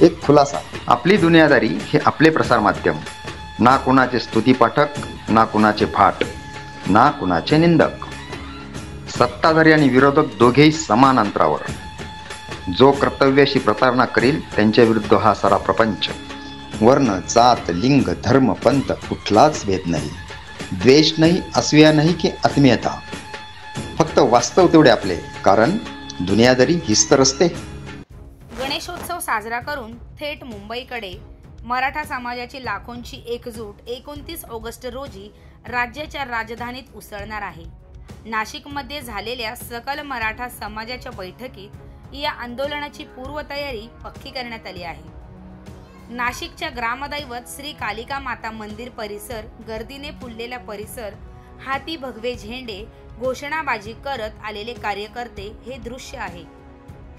एक खुलासा, आपली दुनियादारी हे आपले प्रसार माध्यम, ना कुणाचे स्तुतीपाठक, ना कुणाचे फाट, ना कुणाचे निंदक, सत्ताधारी आणि विरोधक दोघेही समान अंतरावर. जो कर्तव्याशी प्रतारणा करील त्यांच्या विरुद्ध हा सारा प्रपंच. वर्ण, जात, लिंग, धर्म, पंथ कुठलाच भेद नाही, द्वेष नाही, असूया नाही की आत्मीयता. फक्त वास्तव तेवढे आपले, कारण दुनियादारी हीच तर असते. गणेशोत्सव साजरा करून थेट मुंबईकडे मराठा समाजाची लाखोंची एकजूट 29 ऑगस्ट रोजी राज्याच्या राजधानीत उसळणार आहे. नाशिकमध्ये झालेल्या सकल मराठा समाजाच्या बैठकीत या आंदोलनाची पूर्वतयारी पक्की करण्यात आली आहे. नाशिकच्या ग्रामदैवत श्री कालिका माता मंदिर परिसर, गर्दीने फुललेला परिसर, हाती भगवे झेंडे, घोषणाबाजी करत आलेले कार्यकर्ते हे दृश्य आहे.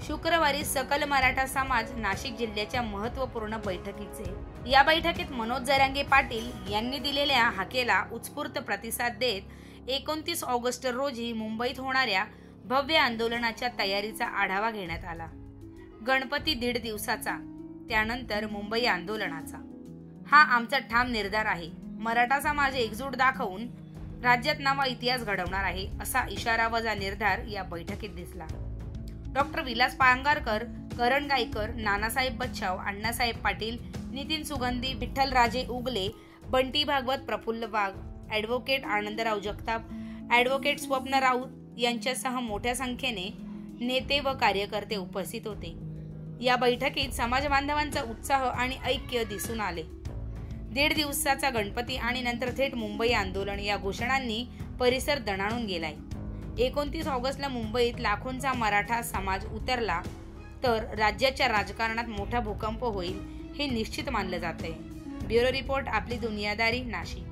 शुक्रवारी सकल मराठा समाज नाशिक जिल्ह्याच्या महत्त्वपूर्ण बैठकीचे. या बैठकीत मनोज जरांगे पाटील यांनी दिलेल्या हाकेला उत्स्फूर्त प्रतिसाद देत 29 ऑगस्ट रोजी मुंबईत होणाऱ्या भव्य आंदोलनाच्या तयारीचा आढावा घेण्यात आला. गणपती 1.5 दिवसाचा, त्यानंतर मुंबई आंदोलनाचा. हा आमचा ठाम निर्धार आहे. मराठा समाज एकजूट दाखवून राज्यात नवा इतिहास घडवणार आहे, असा इशारावजा निर्धार या बैठकीत दिसला. डॉक्टर विलास पांगारकर, करण गायकर, नानासाहेब बच्छाव, अण्णासाहेब पाटील, नितीन सुगंधी, विठ्ठलराजे उगले, बंटी भागवत, प्रफुल्ल वाघ, ॲडव्होकेट आनंदराव जगताप, ॲडव्होकेट स्वप्न राऊत यांच्यासह मोठ्या संख्येने नेते व कार्यकर्ते उपस्थित होते. या बैठकीत समाज बांधवांचा उत्साह आणि ऐक्य दिसून आले. 1.5 दिवसाचा गणपती आणि नंतर थेट मुंबई आंदोलन या घोषणांनी परिसर दणाणून गेलाय. 29 ऑगस्टला मुंबईत लाखोंचा मराठा समाज उतरला तर राज्याच्या राजकारणात मोठा भूकंप होईल हे निश्चित मानलं जातंय. ब्युरो रिपोर्ट, आपली दुनियादारी, नाशिक.